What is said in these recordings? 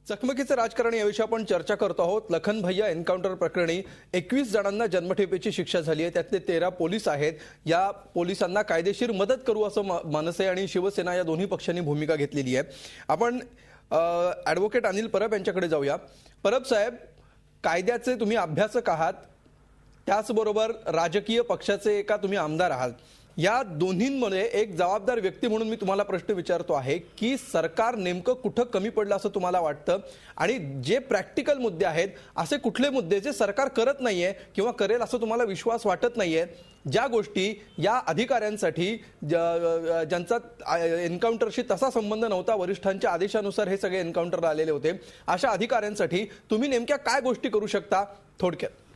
चकमकीचे राजकारण याविषयी आपण चर्चा करतो आहोत। लखन भैया एन्काउंटर प्रकरणी 21 जणांना जन्मठेपेची शिक्षा झाली आहे, त्यातले 13 पोलीस आहेत। या पोलिसांना कायदेशीर मदत करू असं मनसे आणि शिवसेना या दोन्ही पक्षांनी भूमिका घेतलेली आहे। आपण ॲडव्होकेट अनिल परब यांच्याकडे जाऊया। परब साहेब, कायद्याचे तुम्ही अभ्यासक आहात, त्याचबरोबर राजकीय पक्षाचे एका तुम्ही आमदार आहात। या दोन्हींमध्ये एक जबाबदार व्यक्ती म्हणून मी तुम्हाला प्रश्न विचारतो आहे की सरकार नेमकं कुठं कमी पडलं असं तुम्हाला वाटतं, आणि जे प्रॅक्टिकल मुद्दे आहेत असे कुठले मुद्दे जे सरकार करत नाहीये किंवा करेल असं तुम्हाला विश्वास वाटत नाहीये, ज्या गोष्टी या अधिकाऱ्यांसाठी ज्यांचा एन्काउंटरशी तसा संबंध नव्हता, वरिष्ठांच्या आदेशानुसार हे सगळे एन्काउंटरला आलेले होते, अशा अधिकाऱ्यांसाठी तुम्ही नेमक्या काय गोष्टी करू शकता? थोडक्यात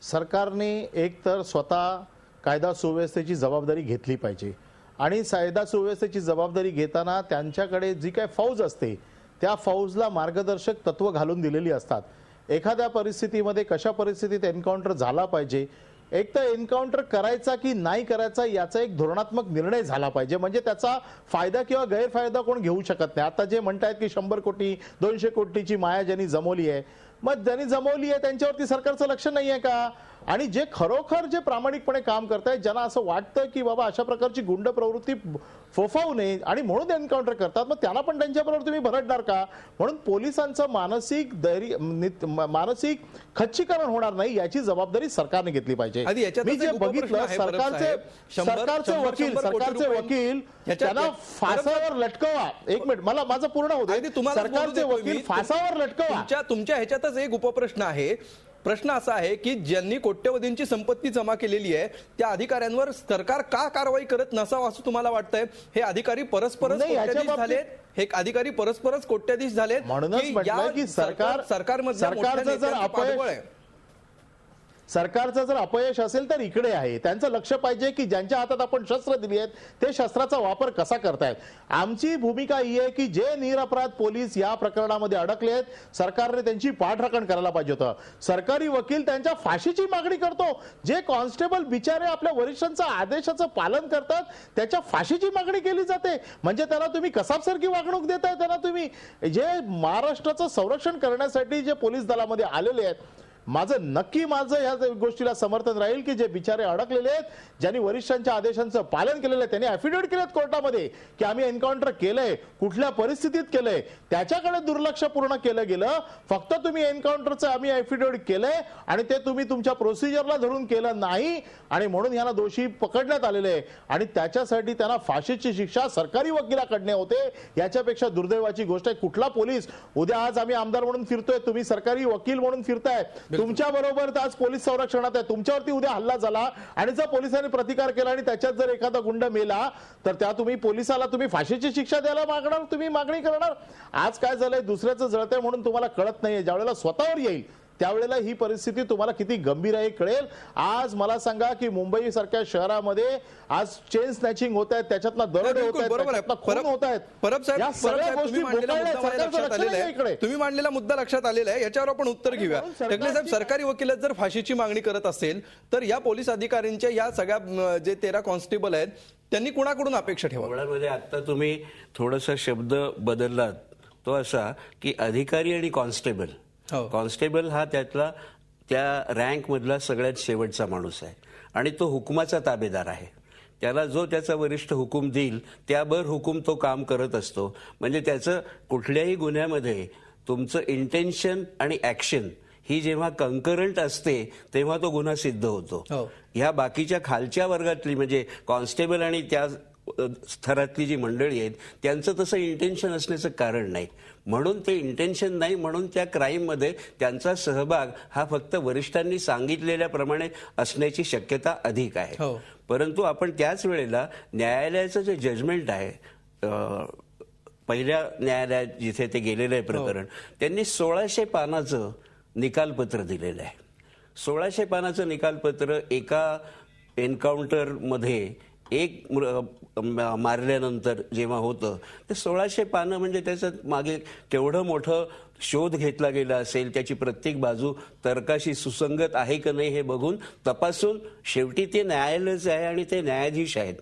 सरकारने एक तर स्वतः कायदा सुव्यवस्थेची जबाबदारी घेतली पाहिजे, आणि कायदा सुव्यवस्थेची जबाबदारी घेताना त्यांच्याकडे जी काही फौज असते त्या फौजला मार्गदर्शक तत्व घालून दिलेली असतात। एखाद्या परिस्थितीमध्ये कशा परिस्थितीत एन्काउंटर झाला पाहिजे, एक तर एन्काउंटर करायचा की नाही करायचा याचा एक धोरणात्मक निर्णय झाला पाहिजे, म्हणजे त्याचा फायदा किंवा गैरफायदा कोण घेऊ शकत नाही। आता जे म्हणतायत की 100 कोटी 200 कोटीची माया ज्यांनी जमवली आहे, मग ज्यांनी जमवली आहे त्यांच्यावरती सरकारचं लक्ष नाही आहे का? आणि जे खरोखर जे प्रामाणिकपणे काम करतायत, ज्यांना असं वाटतं की बाबा अशा प्रकारची गुंड प्रवृत्ती फोफावू नये आणि म्हणून एन्काउंटर करतात, मग त्यांना पण त्यांच्याबरोबर तुम्ही भरडणार का? म्हणून पोलिसांचं मानसिक खच्चीकरण होणार नाही याची जबाबदारी सरकारने घेतली पाहिजे। मी जे बघितलं, सरकारचे वकील त्यांना फासावर लटकवा। एक मिनिट, मला माझं पूर्ण होऊ दे। सरकारचे वकील फासावर लटकवा। तुमच्या ह्याच्यातच एक उपप्रश्न आहे। प्रश्न असा आहे की ज्यांनी कोट्यवधींची संपत्ती जमा केलेली आहे त्या अधिकाऱ्यांवर सरकार का कारवाई करत नसावं असं तुम्हाला वाटतंय? हे अधिकारी परस्परच कोट्याधीश झालेत, हे अधिकारी परस्परच कोट्याधीश झालेत, म्हणूनच म्हटलं की सरकारचं जर अपयश असेल तर इकडे आहे। त्यांचं लक्ष पाहिजे की ज्यांच्या हातात आपण शस्त्र दिली आहेत ते शस्त्राचा वापर कसा करतायत। आमची भूमिका ही आहे की जे निरपराध पोलीस या प्रकरणामध्ये अडकले आहेत, सरकारने त्यांची पाठराखण करायला पाहिजे होतं। सरकारी वकील त्यांच्या फाशीची मागणी करतो, जे कॉन्स्टेबल बिचारे आपल्या वरिष्ठांच्या आदेशाचं पालन करतात त्याच्या फाशीची मागणी केली जाते। म्हणजे त्यांना तुम्ही कसाबसारखी वागणूक देताय। त्यांना तुम्ही जे महाराष्ट्राचं संरक्षण करण्यासाठी जे पोलीस दलामध्ये आलेले आहेत, माझं या गोष्टीला समर्थन राहील की जे बिचारे अडकलेले आहेत, ज्यांनी वरिष्ठांच्या आदेशांचं पालन केलेलं आहे, त्यांनी ॲफिडेव्हिट केलेत कोर्टामध्ये की आम्ही एन्काउंटर केलंय, कुठल्या परिस्थितीत केलंय, त्याच्याकडे दुर्लक्ष पूर्ण केलं गेलं। फक्त तुम्ही एन्काउंटरचं आम्ही ॲफिडेव्हिट केलंय आणि ते तुम्ही तुमच्या प्रोसिजरला धरून केलं नाही, आणि म्हणून यांना दोषी पकडण्यात आलेले आहे आणि त्याच्यासाठी त्यांना फाशीची शिक्षा सरकारी वकिलाकडे होते। याच्यापेक्षा दुर्दैवाची गोष्ट आहे, कुठला पोलीस उद्या आज आम्ही आमदार म्हणून फिरतोय, तुम्ही सरकारी वकील म्हणून फिरताय, तुमच्या बरोबर आज पोलीस संरक्षणात आहे, तुमच्यावरती उद्या हल्ला झाला आणि जर पोलिसांनी प्रतिकार केला आणि त्याच्यात जर एखादा गुंड मेला तर त्या तुम्ही पोलिसाला तुम्ही फाशीची शिक्षा द्यायला मागणार, तुम्ही मागणी करणार। आज काय झालंय, दुसऱ्याचं जळतंय म्हणून तुम्हाला कळत नाहीये, ज्यावेळेला स्वतःवर येईल त्यावेळेला ही परिस्थिती तुम्हाला किती गंभीर आहे कळेल। आज मला सांगा की मुंबई सारख्या शहरामध्ये आज चेन स्नॅचिंग होत आहेत, त्याच्यातनं दरोडे होत आहेत, खून होत आहेत। परब साहेब, तुम्ही मांडलेला मुद्दा लक्षात आलेला आहे, याच्यावर आपण उत्तर घेऊया। टकले साहेब, सरकारी वकील जर फाशीची मागणी करत असेल तर या पोलीस अधिकाऱ्यांच्या या सगळ्या जे 13 कॉन्स्टेबल आहेत त्यांनी कुणाकडून अपेक्षा ठेवावी? आता तुम्ही थोडासा शब्द बदललात, तो असा की अधिकारी आणि कॉन्स्टेबल। कॉन्स्टेबल हा त्या रँक मधला सगळ्यात शेवटचा माणूस आहे आणि तो हुकुमाचा ताबेदार आहे। त्याला जो त्याचा वरिष्ठ हुकूम देईल त्यावर हुकूम तो काम करत असतो। म्हणजे त्याचं कुठल्याही गुन्ह्यामध्ये तुमचं इंटेन्शन आणि ऍक्शन ही जेव्हा कंकरंट असते तेव्हा तो गुन्हा सिद्ध होतो। ह्या बाकीच्या खालच्या वर्गातली म्हणजे कॉन्स्टेबल आणि त्या स्तरातली जी मंडळी आहेत त्यांचं तसं इंटेन्शन असण्याचं कारण नाही, म्हणून ते इंटेन्शन नाही म्हणून त्या क्राईम मध्ये त्यांचा सहभाग हा फक्त वरिष्ठांनी सांगितलेल्याप्रमाणे असण्याची शक्यता अधिक आहे। परंतु आपण त्याच वेळेला न्यायालयाचं जे जजमेंट आहे, पहिल्या न्यायालयात जिथे ते गेलेलं आहे प्रकरण, त्यांनी 1600 पानाचं निकालपत्र दिलेलं आहे। 1600 पानाचं निकालपत्र एका एन्काउंटर मध्ये एक मारल्यानंतर जेव्हा होतं ते 1600 पानं, म्हणजे त्याच्यात मागे केवढं मोठं शोध घेतला गेला असेल, त्याची प्रत्येक बाजू तर्काशी सुसंगत आहे का नाही हे बघून तपासून शेवटी ते न्यायालयच आहे आणि ते न्यायाधीश आहेत,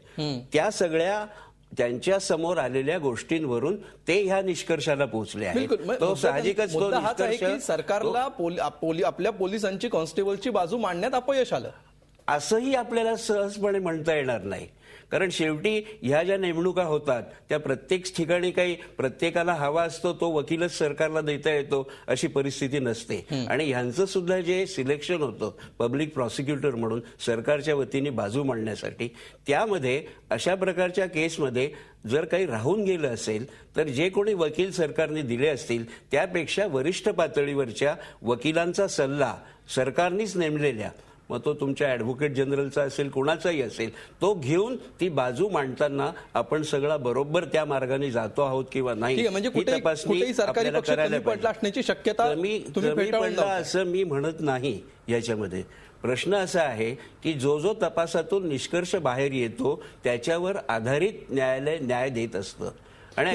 त्या सगळ्या त्यांच्या समोर आलेल्या गोष्टींवरून ते ह्या निष्कर्षाला पोहोचले बिलकुल. आहेत. तो साहजिकच तो मुद्दा हाच आहे की निष्कर्ष सरकारला आपल्या पोलिसांची कॉन्स्टेबलची बाजू मांडण्यात अपयश आलं. असंही आपल्याला सहजपणे म्हणता येणार नाही. कारण शेवटी ह्या ज्या नेमणुका होतात त्या प्रत्येक ठिकाणी काही प्रत्येकाला हवा असतो तो वकीलच सरकारला देता येतो अशी परिस्थिती नसते. आणि ह्यांचं सुद्धा जे सिलेक्शन होतं पब्लिक प्रॉसिक्युटर म्हणून सरकारच्या वतीने बाजू मांडण्यासाठी, त्यामध्ये अशा प्रकारच्या केसमध्ये जर काही राहून गेलं असेल तर जे कोणी वकील सरकारने दिले असतील त्यापेक्षा वरिष्ठ पातळीवरच्या वकिलांचा सल्ला सरकारनेच नेमलेल्या, मग तो तुमच्या ॲडव्होकेट जनरलचा असेल कोणाचाही असेल, तो घेऊन ती बाजू मांडताना आपण सगळा बरोबर त्या मार्गाने जातो आहोत किंवा नाही म्हणजे ही तपासणी कुठेही सरकारी आपल्याला पक्ष करायला कमी पडला असण्याची शक्यता कमी तुम्ही पडला असं मी म्हणत नाही. याच्यामध्ये प्रश्न असा आहे की जो जो तपासातून निष्कर्ष बाहेर येतो त्याच्यावर आधारित न्यायालय न्याय देत असतं. आणि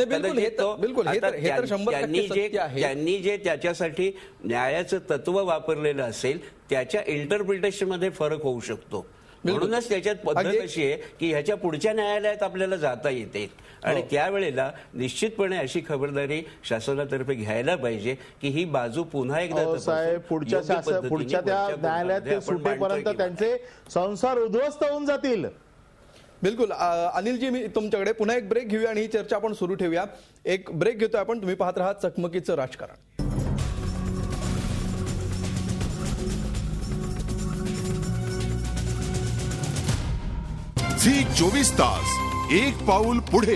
त्यांनी जे त्याच्यासाठी न्यायाचं तत्व वापरलेलं असेल त्याच्या इंटरप्रिटेशन मध्ये फरक होऊ शकतो. म्हणूनच त्याच्यात पद्धत अशी आहे की ह्याच्या पुढच्या न्यायालयात आपल्याला जाता येते आणि त्यावेळेला निश्चितपणे अशी खबरदारी शासनातर्फे घ्यायला पाहिजे की ही बाजू पुन्हा एकदा साहेब पुढच्या त्या न्यायालयात ते सुटेपर्यंत त्यांचे संसार उद्ध्वस्त होऊन जातील. बिलकुल. अनिलजी, मी तुमच्याकडे पुन्हा एक ब्रेक घेऊया आणि ही चर्चा आपण सुरू ठेवूया. एक ब्रेक घेतोय आपण. तुम्ही पाहत राहा चकमकीचं राजकारण. झी 24 तास, एक पाऊल पुढे.